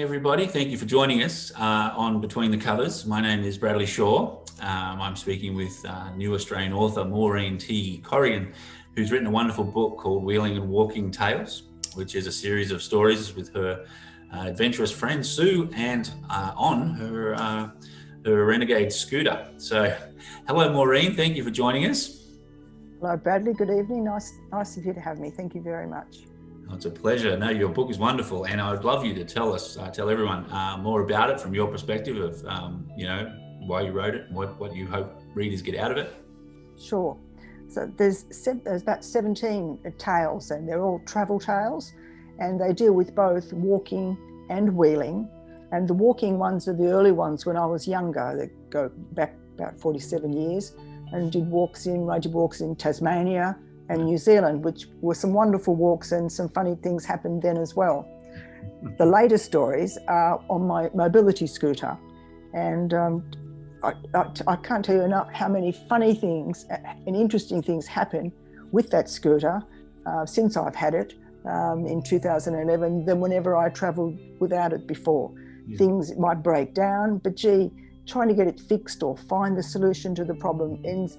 Everybody, thank you for joining us on Between the Covers. My name is Bradley Shaw. I'm speaking with new Australian author Maureen T Corrigan, who's written a wonderful book called Wheeling and Walking Tales, which is a series of stories with her adventurous friend Sue and on her renegade scooter. So, hello Maureen, thank you for joining us. Hello Bradley, good evening. Nice of you to have me. Thank you very much. It's a pleasure. No, your book is wonderful, and I'd love you to tell everyone more about it from your perspective of, why you wrote it and what you hope readers get out of it. Sure. So there's about 17 tales, and they're all travel tales, and they deal with both walking and wheeling. And the walking ones are the early ones when I was younger, that go back about 47 years, and did walks in Tasmania and New Zealand, which were some wonderful walks, and some funny things happened then as well. The later stories are on my mobility scooter, and I can't tell you enough how many funny things and interesting things happen with that scooter since I've had it in 2011 than whenever I travelled without it before. Yeah. Things might break down, but trying to get it fixed or find the solution to the problem ends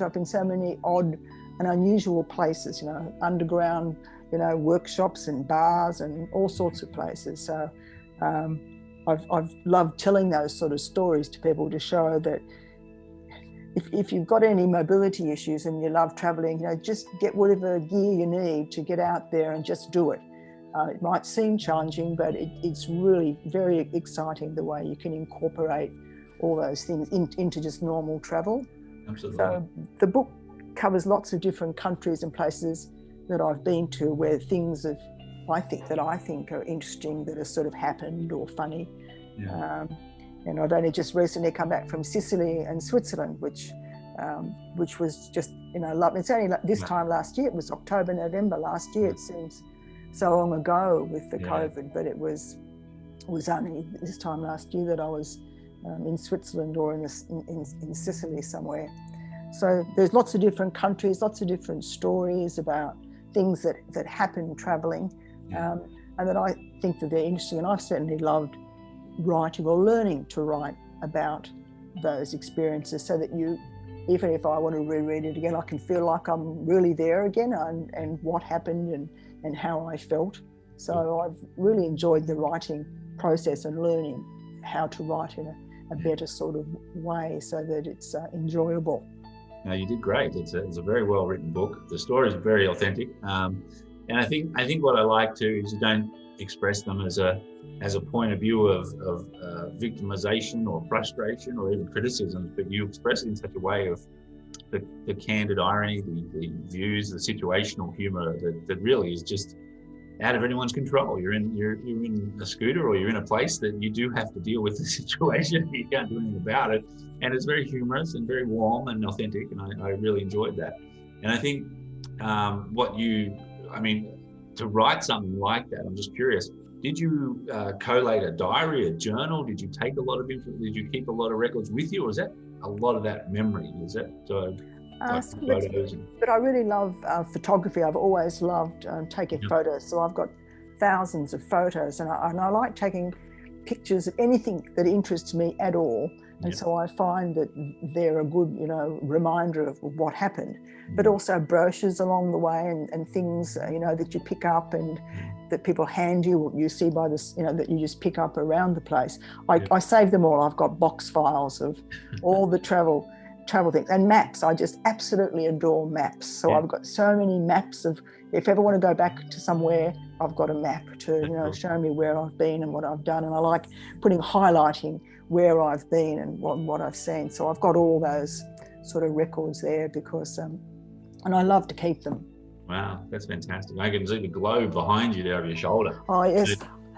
up in so many odd and unusual places, underground, workshops and bars and all sorts of places. So I've loved telling those sort of stories to people to show that if you've got any mobility issues and you love traveling, just get whatever gear you need to get out there and just do it. It might seem challenging, but it's really very exciting the way you can incorporate all those things into just normal travel. Absolutely. So the book covers lots of different countries and places that I've been to where things I think are interesting that have sort of happened or funny. Yeah. And I've only just recently come back from Sicily and Switzerland, which was just, lovely. It's only this time last year. It was October, November last year. It seems so long ago with the COVID, but it was only this time last year that I was in Switzerland or in Sicily somewhere. So there's lots of different countries, lots of different stories about things that happen traveling, and that I think that they're interesting. And I've certainly loved writing or learning to write about those experiences, so that even if I want to reread it again, I can feel like I'm really there again, and what happened and how I felt. So I've really enjoyed the writing process and learning how to write in a better sort of way so that it's enjoyable. No, you did great. It's a very well written book. The story is very authentic, and I think what I like too is you don't express them as a point of view of victimization or frustration or even criticism, but you express it in such a way of the candid irony, the views, the situational humour that really is just out of anyone's control. You're in a scooter, or you're in a place that you do have to deal with the situation. You can't do anything about it, and it's very humorous and very warm and authentic, and I really enjoyed that. And I think to write something like that, I'm just curious, did you collate a diary, a journal? Did you take a lot of did you keep a lot of records with you, or is that a lot of that memory? Is that photos? But I really love photography. I've always loved taking photos. So I've got thousands of photos, and I like taking pictures of anything that interests me at all. And so I find that they're a good, reminder of what happened, but also brochures along the way and things, that you pick up and that people hand you, or you see by this, that you just pick up around the place. I save them all. I've got box files of all the travel things, and maps. I just absolutely adore maps. So I've got so many maps of, if I ever want to go back to somewhere, I've got a map to show me where I've been and what I've done. And I like highlighting where I've been and what I've seen. So I've got all those sort of records there because, and I love to keep them. Wow, that's fantastic. I can see the globe behind you there over your shoulder. Oh, yes.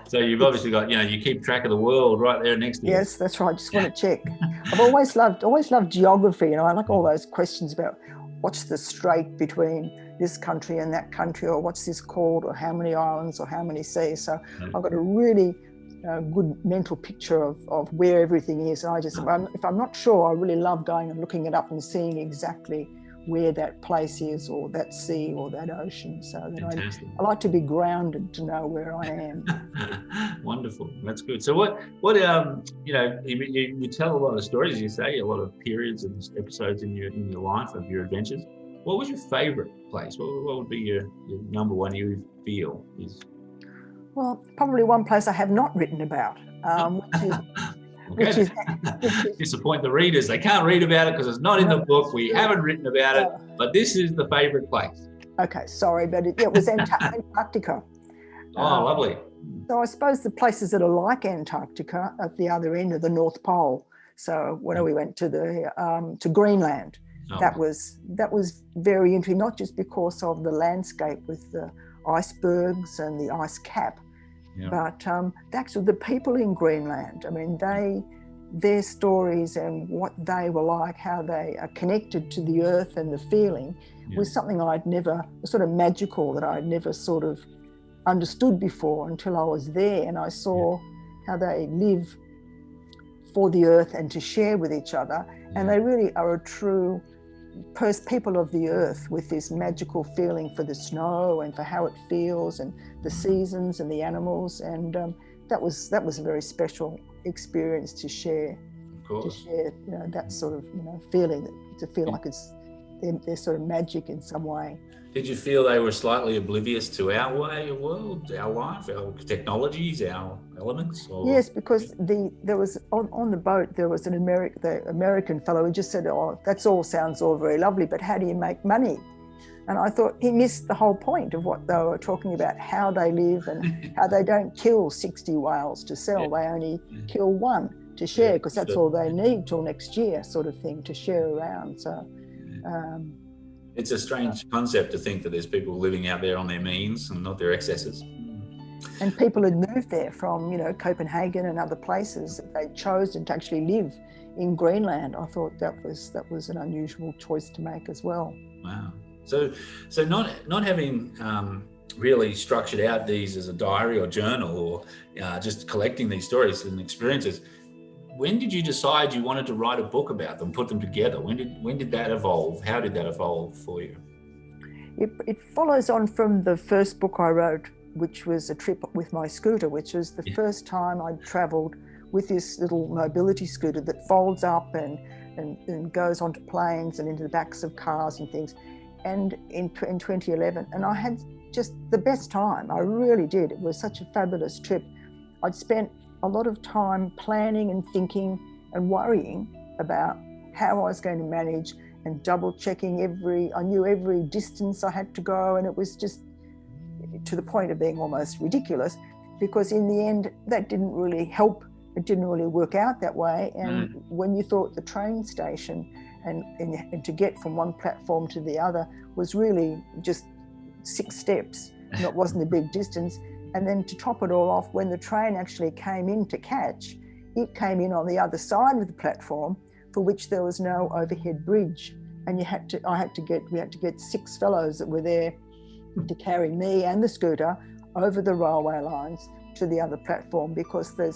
So you've obviously got, you keep track of the world right there next to you. Yes, that's right. Just want to check. I've always loved geography. I like all those questions about what's the strait between this country and that country, or what's this called, or how many islands, or how many seas. So I've got a really good mental picture of where everything is. And if I'm not sure, I really love going and looking it up and seeing exactly where that place is, or that sea, or that ocean. So that I like to be grounded to know where I am. Wonderful, that's good. So what you know, you tell a lot of stories. You say a lot of periods and episodes in your life of your adventures. What was your favourite place? What would be your number one you feel is? Well, probably one place I have not written about, which is disappoint the readers. They can't read about it because it's not in the book. We haven't written about it, but this is the favourite place. Okay, sorry, but it was Antarctica. Oh, lovely. So I suppose the places that are like Antarctica at the other end of the North Pole. So when we went to Greenland, that was very interesting, not just because of the landscape with the icebergs and the ice cap, but actually the people in Greenland. I mean, their stories and what they were like, how they are connected to the earth and the feeling was something I'd never, sort of magical, that I'd never sort of understood before until I was there, and I saw how they live for the earth and to share with each other. And they really are a true people of the earth, with this magical feeling for the snow and for how it feels and the seasons and the animals. And that was a very special experience to share. Of course. To share, that sort of feeling, to feel like they're sort of magic in some way. Did you feel they were slightly oblivious to our way of world, our life, our technologies, our elements? Or? Yes, because there was on the boat, there was the American fellow who just said, "Oh, that all sounds all very lovely, but how do you make money?" And I thought he missed the whole point of what they were talking about, how they live and how they don't kill 60 whales to sell. They only kill one to share, because that's all they need till next year, sort of thing, to share around. So. It's a strange concept to think that there's people living out there on their means and not their excesses. And people had moved there from, Copenhagen and other places. They'd chosen to actually live in Greenland. I thought that was an unusual choice to make as well. Wow. So not having really structured out these as a diary or journal, or just collecting these stories and experiences, when did you decide you wanted to write a book about them, put them together? When did that evolve? How did that evolve for you? It follows on from the first book I wrote, which was a trip with my scooter, which was the first time I'd travelled with this little mobility scooter that folds up and goes onto planes and into the backs of cars and things. And in 2011, and I had just the best time. I really did. It was such a fabulous trip. I'd spent a lot of time planning and thinking and worrying about how I was going to manage, and double checking I knew every distance I had to go, and it was just to the point of being almost ridiculous, because in the end that didn't really help. It didn't really work out that way. And when you thought the train station and to get from one platform to the other was really just 6 steps, and it wasn't a big distance. And then to top it all off, when the train actually came in to catch, it came in on the other side of the platform, for which there was no overhead bridge. And we had to get 6 fellows that were there to carry me and the scooter over the railway lines to the other platform, because they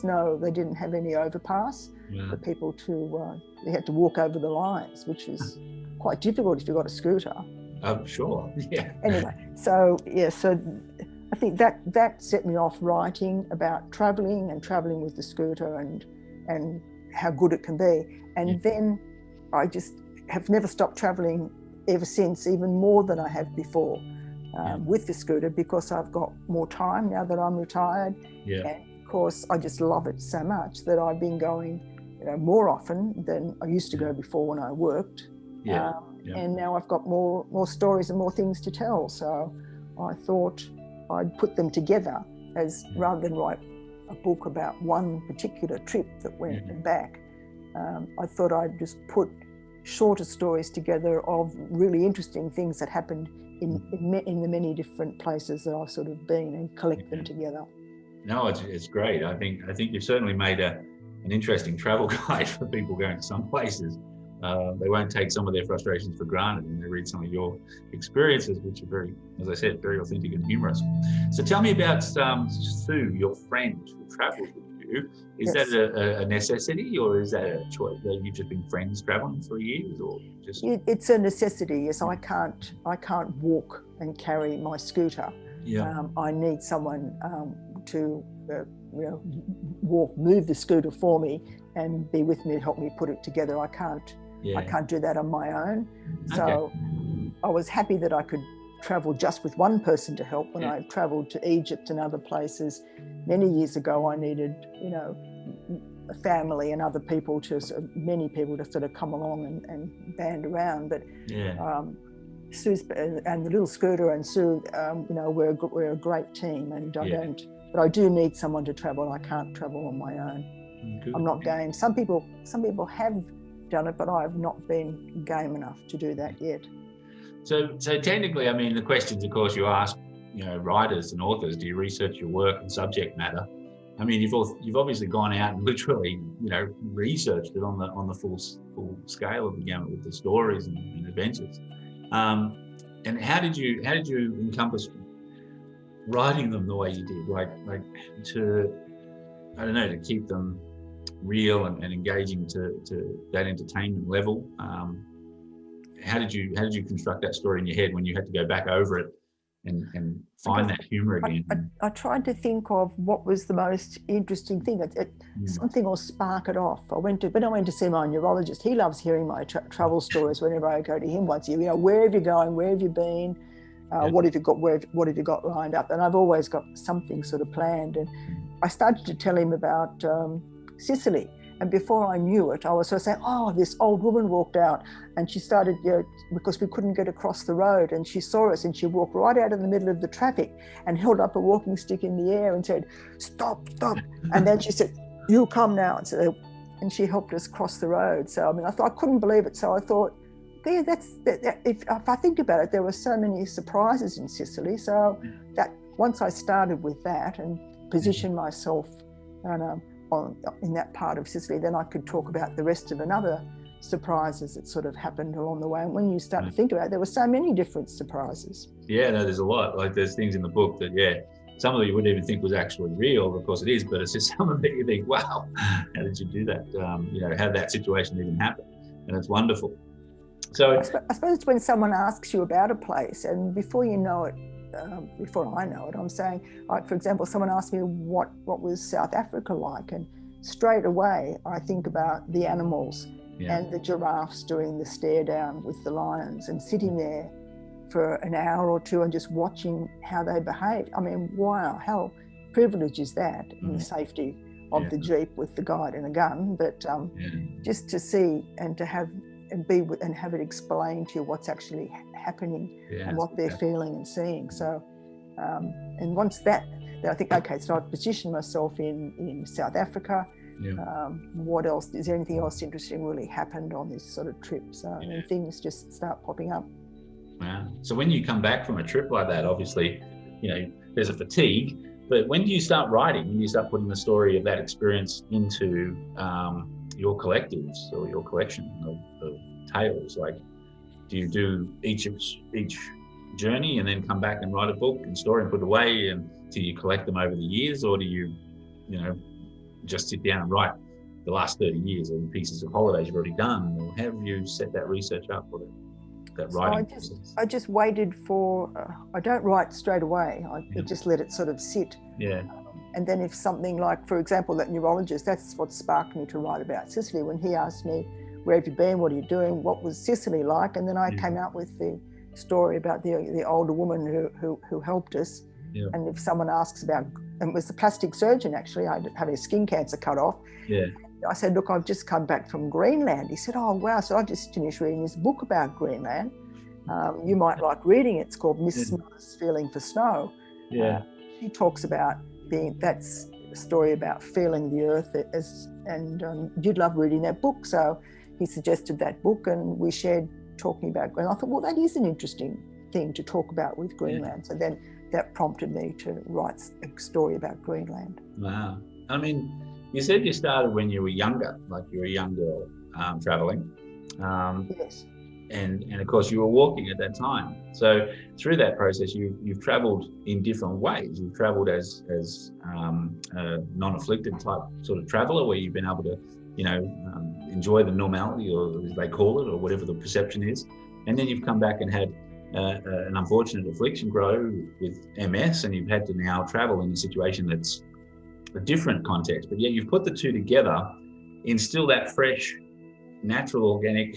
didn't have any overpass for people to, they had to walk over the lines, which is quite difficult if you've got a scooter. Sure, yeah. Anyway, so I think that set me off writing about travelling with the scooter and how good it can be. And then I just have never stopped travelling ever since, even more than I have before, with the scooter, because I've got more time now that I'm retired. And of course, I just love it so much that I've been going more often than I used to go before when I worked. And now I've got more stories and more things to tell. So I thought I'd put them together, as rather than write a book about one particular trip that went and back. I thought I'd just put shorter stories together of really interesting things that happened in the many different places that I've sort of been, and collect them together. No, it's great. I think you've certainly made an interesting travel guide for people going to some places They won't take some of their frustrations for granted, and they read some of your experiences, which are very, as I said, very authentic and humorous. So tell me about Sue, your friend who travels with you. Is Yes. that a necessity, or is that a choice? Have you just been friends traveling for years, or just? It's a necessity. Yes, I can't walk and carry my scooter. Yeah. I need someone to move the scooter for me and be with me to help me put it together. I can't do that on my own. So I was happy that I could travel just with one person to help. When I traveled to Egypt and other places many years ago, I needed, a family and other people many people to sort of come along and band around. But Sue's and the little scooter and Sue, we're a great team, and I do need someone to travel. I can't travel on my own. Good. I'm not game. Some people have done it, but I've not been game enough to do that yet. So technically, I mean, the questions, of course, you ask, writers and authors, do you research your work and subject matter? I mean, you've obviously gone out and literally, researched it on the full scale of the gamut with the stories and adventures. And how did you encompass writing them the way you did, like to keep them real and engaging to that entertainment level? How did you construct that story in your head when you had to go back over it and find that humor again? I tried to think of what was the most interesting thing. Something will spark it off. When I went to see my neurologist, he loves hearing my travel stories whenever I go to him once a year. Where have you going? Where have you been? What have you got? What have you got lined up? And I've always got something sort of planned. And I started to tell him about Sicily. And before I knew it, I was sort of saying, oh, this old woman walked out, and she started, because we couldn't get across the road, and she saw us, and she walked right out in the middle of the traffic and held up a walking stick in the air and said, stop. And then she said, you come now. And she helped us cross the road. So, I mean, I couldn't believe it. So I thought, yeah, if I think about it, there were so many surprises in Sicily. So that once I started with that and positioned myself in that part of Sicily, then I could talk about the rest of another surprises that sort of happened along the way. And when you start to think about it, there were so many different surprises. Yeah, no, there's a lot. Like there's things in the book that, some of it you wouldn't even think was actually real. Of course it is, but it's just some of it you think, wow, how did you do that? How did that situation even happen? And it's wonderful. So I suppose it's when someone asks you about a place, and before you know it, before I know it, I'm saying, like, for example, someone asked me what was South Africa like, and straight away I think about the animals and the giraffes doing the stare down with the lions and sitting there for an hour or two and just watching how they behave. I mean, wow, how privileged is that in the safety of the Jeep with the guide and a gun, but just to see and to have and have it explained to you what's actually happening and what they're feeling and seeing. So, and once that, then I think, okay, so I've positioned myself in South Africa. What else? Is there anything else interesting really happened on this sort of trip? So, and things just start popping up. Wow. So when you come back from a trip like that, obviously, there's a fatigue. But when do you start writing? When do you start putting the story of that experience into your collectives or your collection of tales? Like, do you do each journey and then come back and write a book and story and put it away, and do you collect them over the years, or do you, just sit down and write the last 30 years of pieces of holidays you've already done? Or have you set that research up for that writing process? I just waited for, I don't write straight away. I just let it sort of sit. And then if something like, for example, that neurologist, that's what sparked me to write about Sicily. When he asked me, where have you been? What are you doing? What was Sicily like? And then I came out with the story about the older woman who helped us. And if someone asks about, and it was the plastic surgeon actually, I had a skin cancer cut off. I said, look, I've just come back from Greenland. He said, oh, wow. So I just finished reading this book about Greenland. You might like reading it. It's called Miss Smother's Feeling for Snow. She talks about that's a story about feeling the earth and you'd love reading that book. So he suggested that book and we shared talking about Greenland. I thought, well, that is an interesting thing to talk about with Greenland. So then that prompted me to write a story about Greenland. Wow. I mean, you said you started when you were younger, like you were a young girl traveling. Yes. And of course you were walking at that time. So through that process, you've travelled in different ways. You've travelled as a non-afflicted type sort of traveller, where you've been able to, enjoy the normality, or as they call it, or whatever the perception is. And then you've come back and had an unfortunate affliction grow with MS, and you've had to now travel in a situation that's a different context. But yet you've put the two together in still that fresh, natural, organic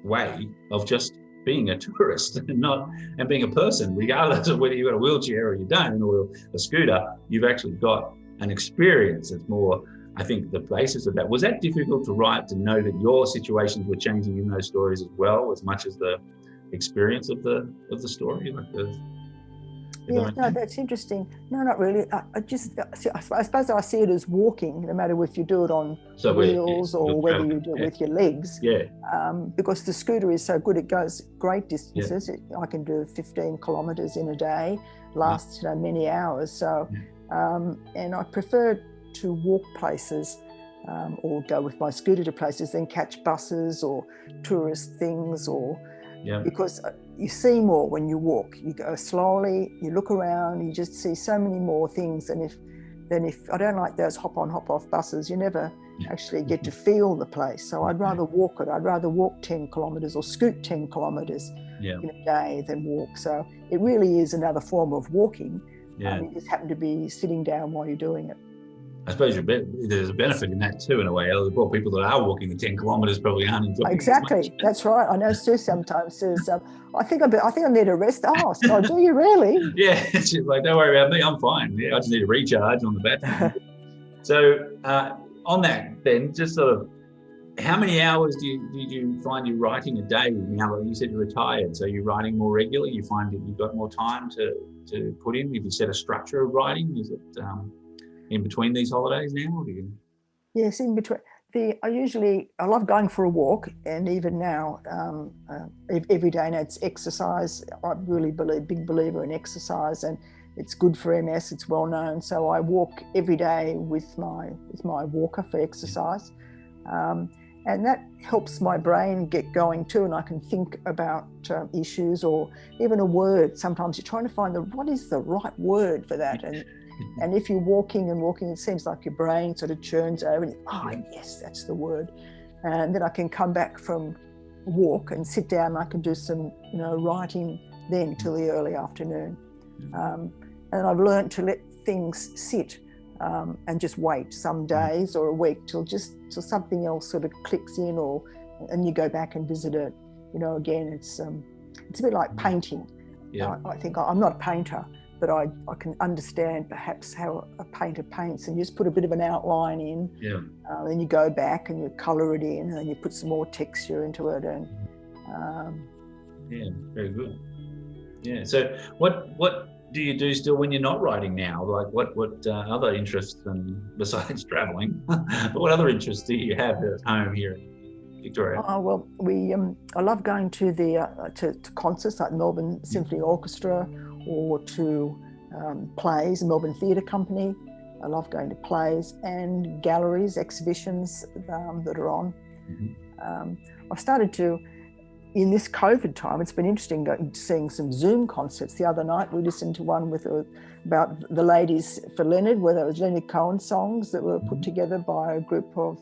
way of just being a tourist and being a person, regardless of whether you've got a wheelchair or you don't, or a scooter. You've actually got an experience that's more, I think, the basis of that. Was that difficult to write, to know that your situations were changing in those stories as well, as much as the experience of the story? Yeah, no, that's interesting. No, not really. I suppose I see it as walking, no matter if you do it on wheels or whether you do it with your legs. Yeah. Because the scooter is so good, it goes great distances. I can do 15 kilometres in a day, lasts many hours. So, and I prefer to walk places or go with my scooter to places than catch buses or tourist things, or because you see more when you walk. You go slowly, you look around, you just see so many more things than if I don't like those hop on, hop off buses. You never actually get to feel the place. So I'd rather walk it. I'd rather walk 10 kilometres or scoot 10 kilometres in a day than walk. So it really is another form of walking. You just happen to be sitting down while you're doing it. I suppose there's a benefit in that too, in a way. The poor people that are walking the 10 kilometres probably aren't enjoying it. Exactly, that's right. I know Sue sometimes says, I think I need a rest. Oh, so do you really? Yeah, she's like, don't worry about me, I'm fine. Yeah, I just need a recharge on the battery. So on that then, just sort of, how many hours did you find you writing a day now that you said you're retired? So you're writing more regularly? You find that you've got more time to put in? Have you set a structure of writing? Is it in between these holidays now? Yes, in between. I love going for a walk, and even now, every day now it's exercise. I really big believer in exercise, and it's good for MS. It's well known. So I walk every day with my walker for exercise, and that helps my brain get going too, and I can think about issues or even a word. Sometimes you're trying to find what is the right word for that, and if you're walking, it seems like your brain sort of churns over and yes, that's the word. And then I can come back from a walk and sit down and I can do some, writing then till the early afternoon. And I've learned to let things sit and just wait some days or a week till something else sort of clicks in, and you go back and visit it. Again, it's a bit like painting. I think I'm not a painter, but I can understand perhaps how a painter paints, and you just put a bit of an outline in, then you go back and you colour it in, and then you put some more texture into it, and very good. So what do you do still when you're not writing now? Like what other interests besides travelling? What other interests do you have at home here in Victoria? Well, I love going to to concerts like Melbourne Symphony Orchestra, or to plays, Melbourne Theatre Company. I love going to plays and galleries, exhibitions that are on. I've started to, in this COVID time, it's been interesting seeing some Zoom concerts. The other night we listened to one about the Ladies for Leonard, where there was Leonard Cohen songs that were put together by a group of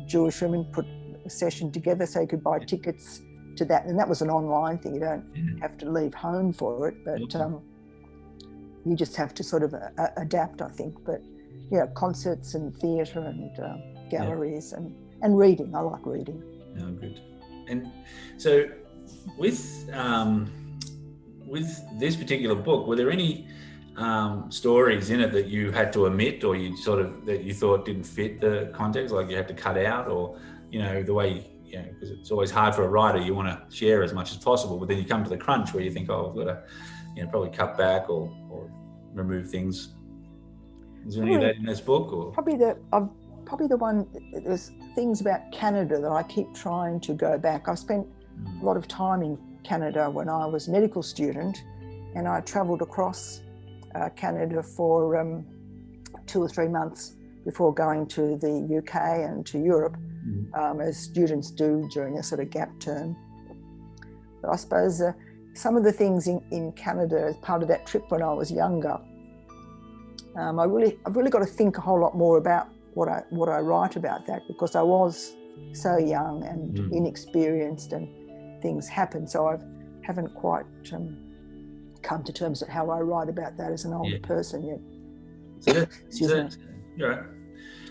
Jewish women, put a session together so you could buy tickets to that, and that was an online thing. You don't have to leave home for it, but you just have to sort of adapt, I think. But concerts and theatre and galleries and reading. I like reading. Oh, good. And so with this particular book, were there any stories in it that you had to omit, or that you thought didn't fit the context, like you had to cut out, or the way because it's always hard for a writer, you want to share as much as possible, but then you come to the crunch where you think, I've got to probably cut back or remove things. Is there any of that in this book? Or probably the one, there's things about Canada that I keep trying to go back. I've spent a lot of time in Canada when I was a medical student, and I travelled across Canada for 2 or 3 months before going to the UK and to Europe. as students do during a sort of gap term. But I suppose some of the things in Canada as part of that trip when I was younger, I've really got to think a whole lot more about what I write about that, because I was so young and inexperienced and things happen. So I haven't quite come to terms with how I write about that as an older person yet. You're right.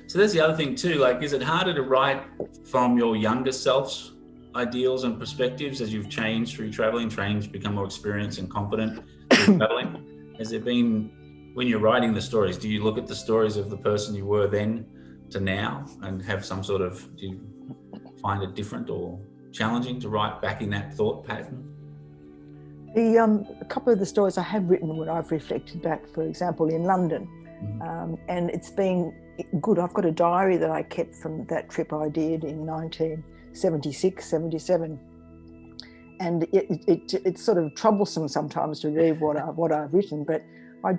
So there's the other thing too, like, is it harder to write from your younger self's ideals and perspectives as you've changed through traveling, trained to become more experienced and competent through traveling? Has there been, when you're writing the stories, do you look at the stories of the person you were then to now and have some sort of, do you find it different or challenging to write back in that thought pattern? A couple of the stories I have written when I've reflected back, for example, in London, and it's been good. I've got a diary that I kept from that trip I did in 1976, 77, and it's sort of troublesome sometimes to read what I've written, but I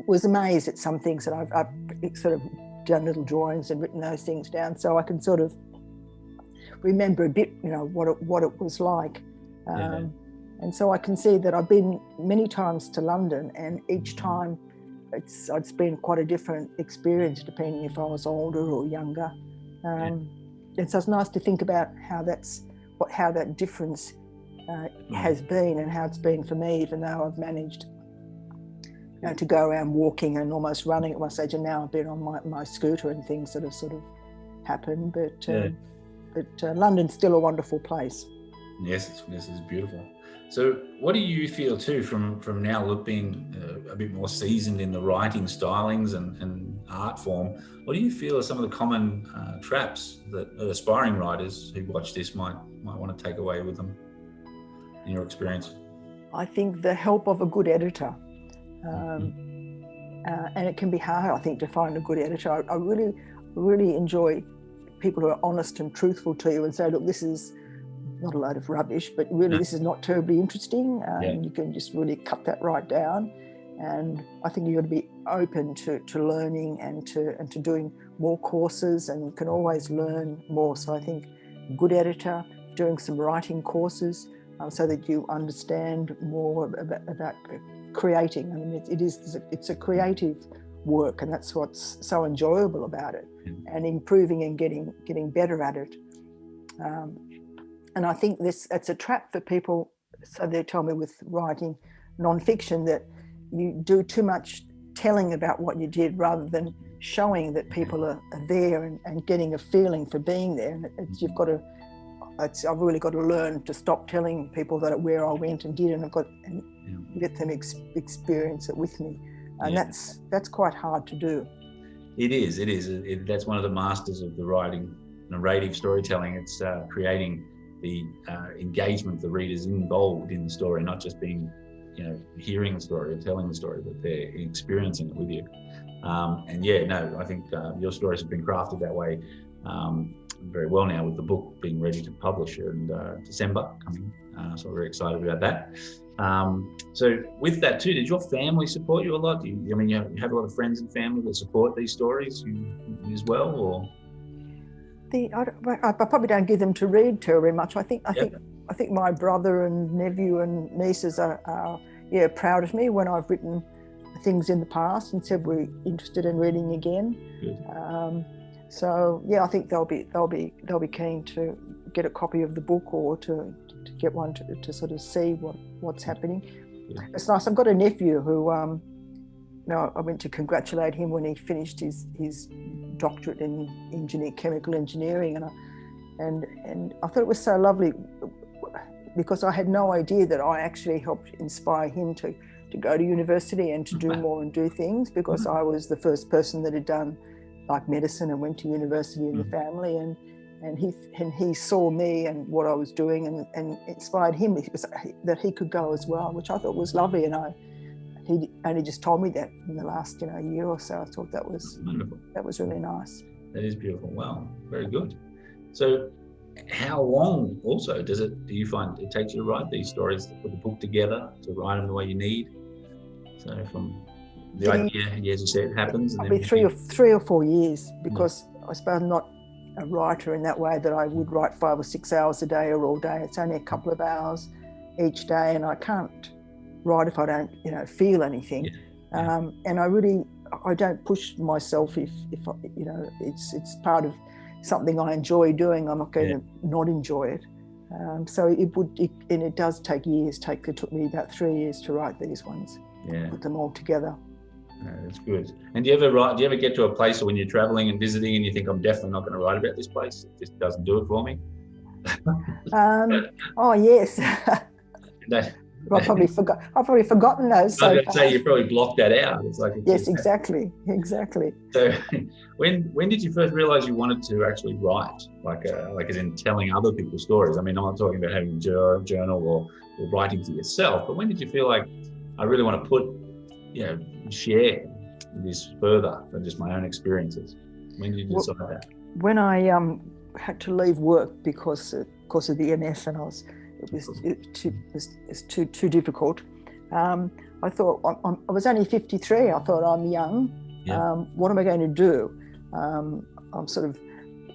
was amazed at some things that I've sort of done little drawings and written those things down, so I can sort of remember a bit, what it was like. And so I can see that I've been many times to London, and each time it's been quite a different experience depending if I was older or younger. And so it's nice to think about how that difference has been and how it's been for me, even though I've managed to go around walking and almost running at one stage, and now I've been on my scooter and things that have sort of happened. But London's still a wonderful place. Yes, it's beautiful. So what do you feel too from now being a bit more seasoned in the writing stylings and art form? What do you feel are some of the common traps that aspiring writers who watch this might want to take away with them in your experience? I think the help of a good editor. And it can be hard, I think, to find a good editor. I really, really enjoy people who are honest and truthful to you and say, look, this is not a load of rubbish, but really this is not terribly interesting. You can just really cut that right down. And I think you've got to be open to learning and to doing more courses, and you can always learn more. So I think good editor, doing some writing courses so that you understand more about creating. I mean, it's a creative work, and that's what's so enjoyable about it, and improving and getting better at it. And I think it's a trap for people. So they tell me with writing non-fiction that you do too much telling about what you did rather than showing that people are there and getting a feeling for being there. And I've really got to learn to stop telling people where I went and did, and let them experience it with me. And that's quite hard to do. It is. That's one of the masters of the writing, narrative storytelling. It's creating the engagement, the readers involved in the story, not just being, hearing the story or telling the story, but they're experiencing it with you. I think your stories have been crafted that way very well now, with the book being ready to publish in December coming. So we're very excited about that. So with that too, did your family support you a lot? You have a lot of friends and family that support these stories as well, or? I probably don't give them to read terribly much. I think my brother and nephew and nieces are proud of me when I've written things in the past and said we're interested in reading again. Good. So I think they'll be keen to get a copy of the book, or to get one to sort of see what's happening. Yeah. It's nice. I've got a nephew who I went to congratulate him when he finished his doctorate in chemical engineering, and I thought it was so lovely because I had no idea that I actually helped inspire him to go to university and to do more and do things, because I was the first person that had done like medicine and went to university in the family, and he saw me and what I was doing and inspired him that he could go as well, which I thought was lovely. And he only just told me that in the last year or so. I thought that was wonderful. That was really nice. That is beautiful. Wow, very good. So how long also do you find it takes you to write these stories, to put the book together, to write them the way you need? So from the idea, as you said, it happens. Probably 3 or 4 years, because I suppose not a writer in that way that I would write 5 or 6 hours a day or all day. It's only a couple of hours each day, and I can't write if I don't, feel anything. And I don't push myself if it's part of something I enjoy doing. I'm not going to not enjoy it. So it does take years. It took me about 3 years to write these ones. Put them all together. That's good. And do you ever get to a place when you're traveling and visiting and you think, I'm definitely not going to write about this place? It just doesn't do it for me. Oh yes. That, I've probably forgotten those. I was going to say you probably blocked that out. It's like yes, exactly. So, when did you first realise you wanted to actually write, like as in telling other people's stories? I mean, I'm not talking about having a journal or writing to yourself, but when did you feel like I really want to share this further than just my own experiences? When did you decide that? When I had to leave work because of the MS, and it was too difficult. I thought I was only 53. I thought, I'm young. What am I going to do? I'm sort of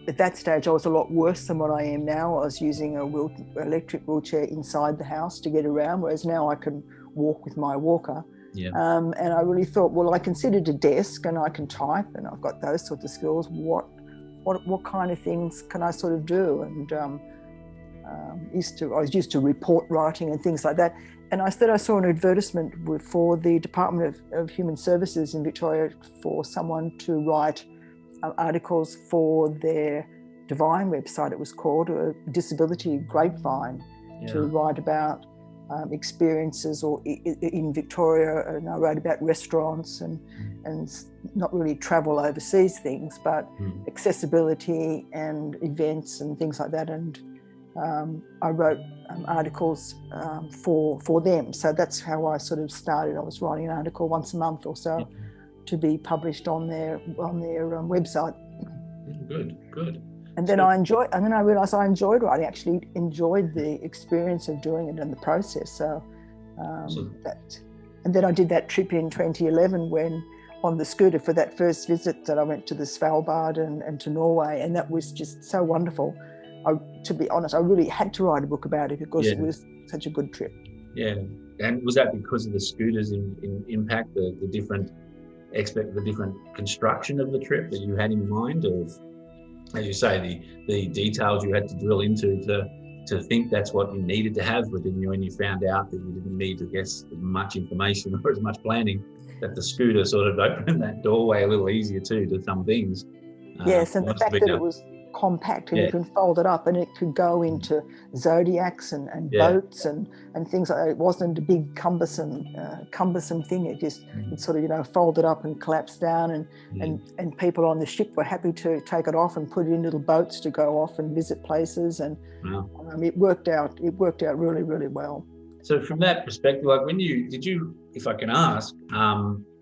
at that stage. I was a lot worse than what I am now. I was using an electric wheelchair inside the house to get around, whereas now I can walk with my walker. And I really thought, well, I considered a desk and I can type and I've got those sorts of skills. What kind of things can I sort of do? And I was used to report writing and things like that. And I saw an advertisement for the Department of Human Services in Victoria for someone to write articles for their Divine website, it was called, a disability grapevine, to write about experiences or in Victoria. And I wrote about restaurants and not really travel overseas things, but accessibility and events and things like that. And I wrote articles for them. So that's how I sort of started. I was writing an article once a month or so to be published on their website. Good. And then I realised I enjoyed writing. Actually, enjoyed the experience of doing it and the process. So and then I did that trip in 2011 when on the scooter for that first visit that I went to the Svalbard and to Norway, and that was just so wonderful. To be honest, I really had to write a book about it because it was such a good trip. Yeah, and was that because of the scooters impact, the different construction of the trip that you had in mind, of, as you say, the details you had to drill into to think that's what you needed to have, but then when you found out that you didn't need, I guess, as much information or as much planning, that the scooter sort of opened that doorway a little easier too to some things. Yes, and the fact that it was compact and you can fold it up and it could go into zodiacs and boats and things like that. It wasn't a big cumbersome thing. It just it sort of folded up and collapsed down, and people on the ship were happy to take it off and put it in little boats to go off and visit places, and it worked out really, really well. So from that perspective, like did you, if I can ask,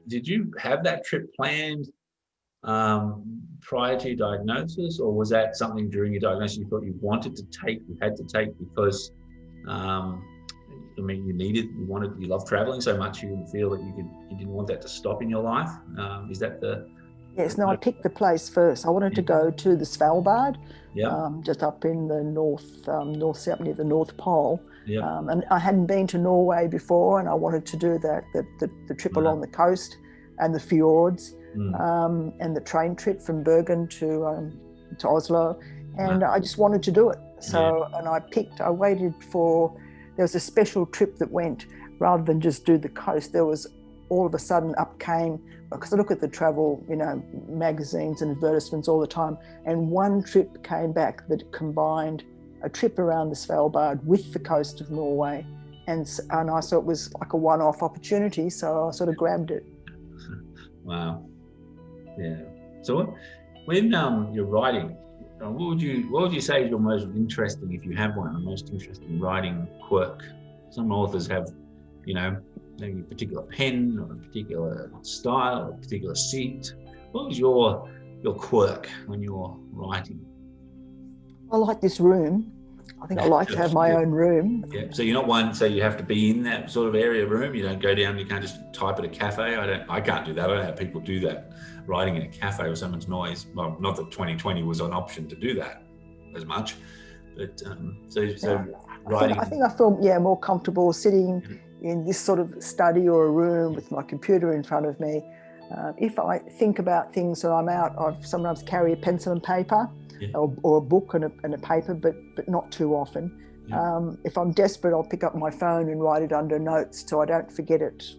did you have that trip planned prior to your diagnosis, or was that something during your diagnosis you thought you had to take because you loved traveling so much you didn't feel that you didn't want that to stop in your life? Is that the... Yes, no, I picked the place first. I wanted to go to the Svalbard, just up in the north south near the North Pole. And I hadn't been to Norway before, and I wanted to do the trip along the coast and the fjords. And the train trip from Bergen to Oslo, and I just wanted to do it. So, and I waited for, there was a special trip that went, rather than just do the coast, there was all of a sudden up came, because I look at the travel, magazines and advertisements all the time, and one trip came back that combined a trip around the Svalbard with the coast of Norway, and I saw it was like a one-off opportunity, so I sort of grabbed it. Wow. Yeah. So when you're writing, what would you say is your most interesting, if you have one, the most interesting writing quirk? Some authors have, maybe a particular pen or a particular style, or a particular seat. What was your quirk when you're writing? I like this room. I think I like to have my own room. Yeah. So you're not one, so you have to be in that sort of area of room. You don't go down, you can't just type at a cafe. I can't do that. I don't know how people do that, writing in a cafe with so much noise. Well, not that 2020 was an option to do that as much, but writing. I think I feel more comfortable sitting in this sort of study or a room with my computer in front of me. If I think about things or I'm out, I sometimes carry a pencil and paper. Or a book and a paper, but not too often. If I'm desperate, I'll pick up my phone and write it under notes so I don't forget it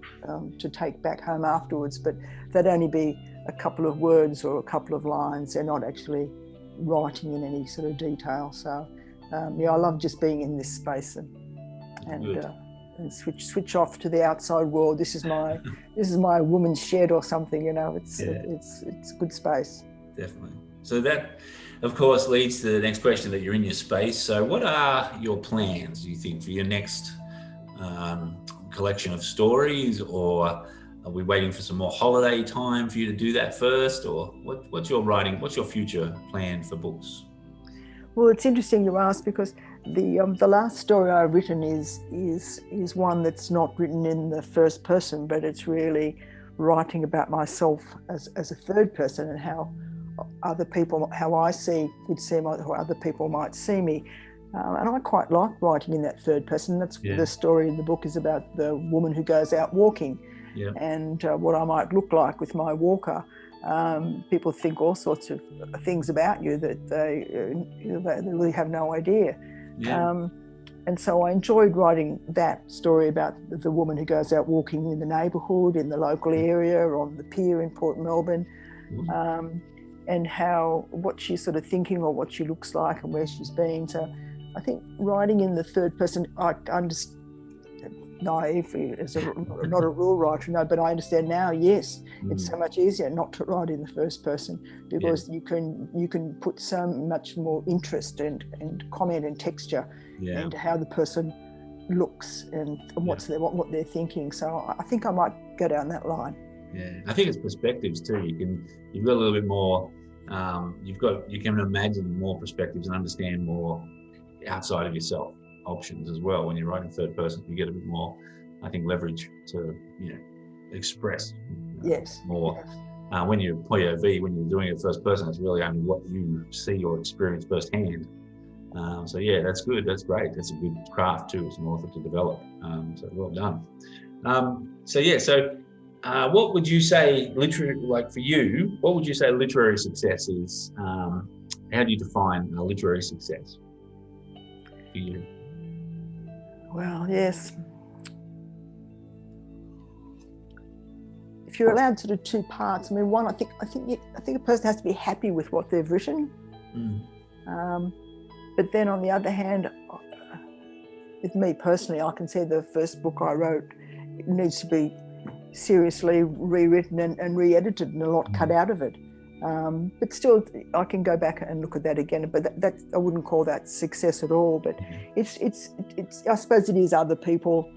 to take back home afterwards. But that'd only be a couple of words or a couple of lines. They're not actually writing in any sort of detail. So I love just being in this space and switch off to the outside world. This is my woman's shed or something. It's a good space. Definitely. So that, of course, leads to the next question, that you're in your space. So what are your plans, do you think, for your next collection of stories? Or are we waiting for some more holiday time for you to do that first? Or what's your future plan for books? Well, it's interesting you ask, because the last story I've written is one that's not written in the first person, but it's really writing about myself as a third person and how other people, how I would see how other people might see me. And I quite like writing in that third person. That's the story in the book is about the woman who goes out walking and what I might look like with my walker. People think all sorts of things about you that they really have no idea. And so I enjoyed writing that story about the woman who goes out walking in the neighbourhood, in the local area, on the pier in Port Melbourne. And what she's sort of thinking or what she looks like and where she's been. So I think writing in the third person, I understand naively as not a rule writer, no, but I understand now, yes, it's so much easier not to write in the first person, because you can put so much more interest and comment and texture into how the person looks and what they're thinking. So I think I might go down that line. Yeah, I think it's perspectives too. You've got a little bit more. You can imagine more perspectives and understand more outside of yourself options as well. When you're writing third person, you get a bit more, I think, leverage to express. More. When you're POV, when you're doing it first person, it's really only what you see or experience firsthand. So yeah, that's good. That's great. That's a good craft too as an author to develop. So well done. What would you say for you, what would you say literary success is? How do you define a literary success for you? Well, yes. If you're allowed sort of two parts, I mean, one, I think a person has to be happy with what they've written. But then on the other hand, with me personally, I can say the first book I wrote, it needs to be seriously rewritten and re-edited and a lot cut out of it. But still, I can go back and look at that again. But that I wouldn't call that success at all. But it's I suppose it is other people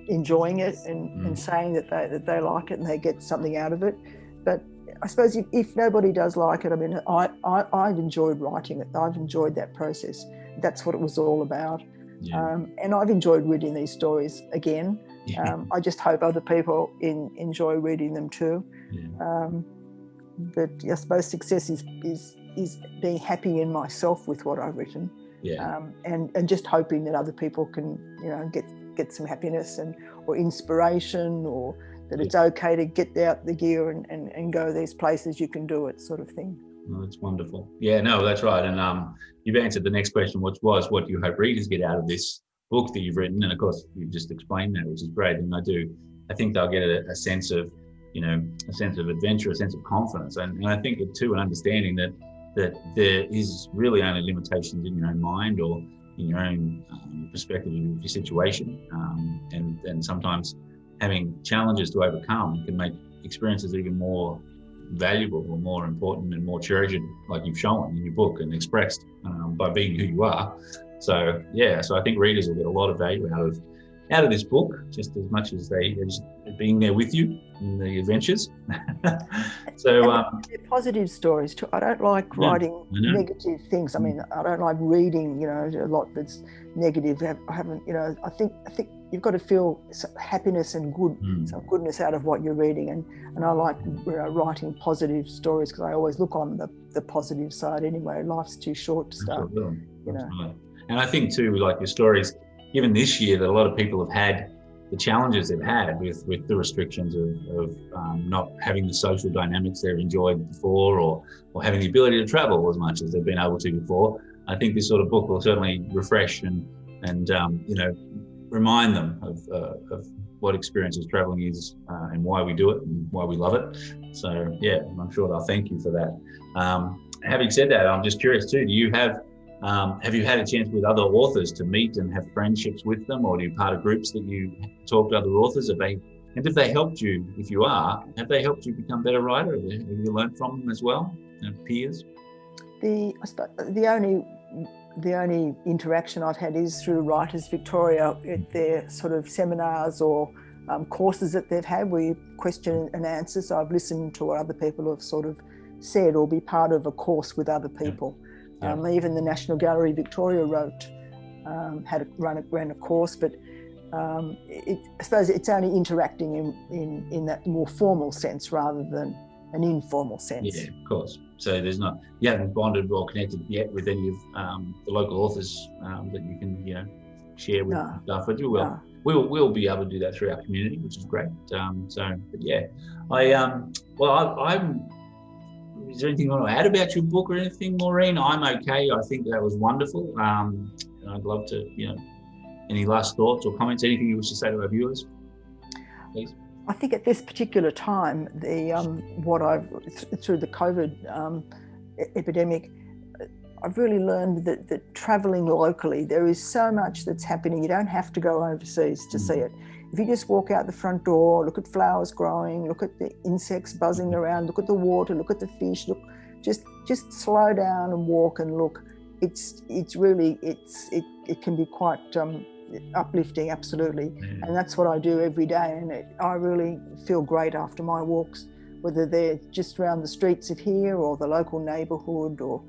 enjoying it and saying that they like it and they get something out of it. But I suppose if nobody does like it, I mean, I've enjoyed writing it. I've enjoyed that process. That's what it was all about. And I've enjoyed reading these stories again. I just hope other people enjoy reading them too. But I suppose success is being happy in myself with what I've written, and just hoping that other people can get some happiness or inspiration, or that it's okay to get out the gear and go these places, you can do it, sort of thing. Oh, that's wonderful. Yeah, no, that's right. And you've answered the next question, which was, what do you hope readers get out of this book that you've written? And of course, you've just explained that, which is great. And I think they'll get a sense of, a sense of adventure, a sense of confidence. And I think too, an understanding that there is really only limitations in your own mind or in your own perspective of your situation. And sometimes having challenges to overcome can make experiences even more valuable or more important and more cherished, like you've shown in your book and expressed by being who you are. So I think readers will get a lot of value out of out of this book, just as much as as being there with you in the adventures. So they're positive stories too. I don't like writing negative things. I mean, I don't like reading, a lot that's negative. I haven't, I think you've got to feel happiness and some goodness out of what you're reading. And I like writing positive stories because I always look on the positive side anyway. Life's too short to start, Right. And I think too, like your stories, given this year that a lot of people have had the challenges they've had with the restrictions of not having the social dynamics they've enjoyed before, or having the ability to travel as much as they've been able to before. I think this sort of book will certainly refresh and remind them of what experiences traveling is and why we do it and why we love it. So yeah, I'm sure they'll thank you for that. Having said that, I'm just curious too, do you have you had a chance with other authors to meet and have friendships with them, or are you part of groups that you talk to other authors? And if they helped you, if you are, have they helped you become a better writer? Have you learned from them as well, peers? I suppose the only interaction I've had is through Writers Victoria at their sort of seminars or courses that they've had where you question and answer. So I've listened to what other people have sort of said, or be part of a course with other people. Even the National Gallery Victoria ran a course, but I suppose it's only interacting in that more formal sense rather than an informal sense. Yeah, of course. So you haven't bonded or connected yet with any of the local authors that you can share with stuff, but you will. We'll be able to do that through our community, which is great. But yeah, I'm. Is there anything you want to add about your book or anything, Maureen? I'm okay. I think that was wonderful. And I'd love to, any last thoughts or comments, anything you wish to say to our viewers, please? I think at this particular time, through the COVID epidemic, I've really learned that traveling locally, there is so much that's happening. You don't have to go overseas to see it. If you just walk out the front door, look at flowers growing, look at the insects buzzing around, look at the water, look at the fish, just slow down and walk and look. It can be quite uplifting, absolutely. And that's what I do every day. And I really feel great after my walks, whether they're just around the streets of here or the local neighbourhood, or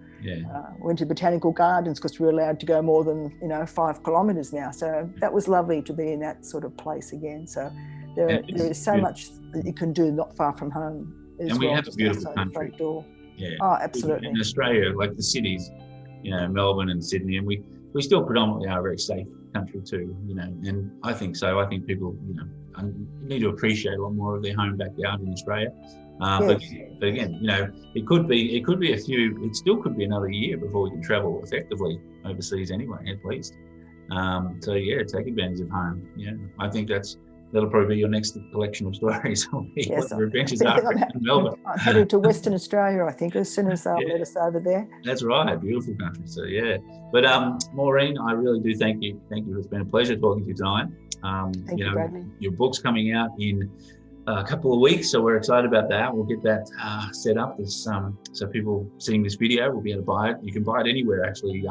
went to botanical gardens because we're allowed to go more than 5 kilometres now. So that was lovely to be in that sort of place again. So there is so much that you can do not far from home. And we have a beautiful country. Yeah. Oh, absolutely. In Australia, like the cities, Melbourne and Sydney, and we still predominantly are a very safe country too, and I think so. I think people, need to appreciate a lot more of their home backyard in Australia. But again, it still could be another year before we can travel effectively overseas anyway, at least. Take advantage of home. Yeah, I think that'll probably be your next collection of stories. What your adventures are in Melbourne. I'm headed to Western Australia, I think, as soon as they'll let us over there. That's right, beautiful country. So yeah, but Maureen, I really do thank you. Thank you. It's been a pleasure talking to you tonight. Thank you, Bradley. Your book's coming out in a couple of weeks, so we're excited about that. We'll get that set up. So people seeing this video will be able to buy it. You can buy it anywhere, actually.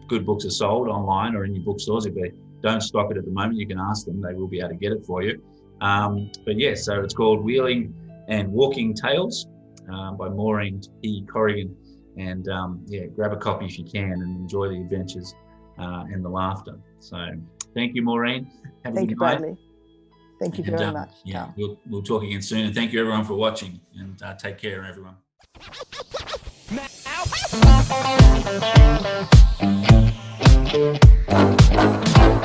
Good books are sold online or in your bookstores. If they don't stock it at the moment, you can ask them. They will be able to get it for you. So it's called Wheeling and Walking Tales by Maureen T Corrigan. And grab a copy if you can and enjoy the adventures and the laughter. So thank you, Maureen. Thank you, Bradley. Thank you very much. Yeah, we'll talk again soon. And thank you, everyone, for watching. And take care, everyone. Now.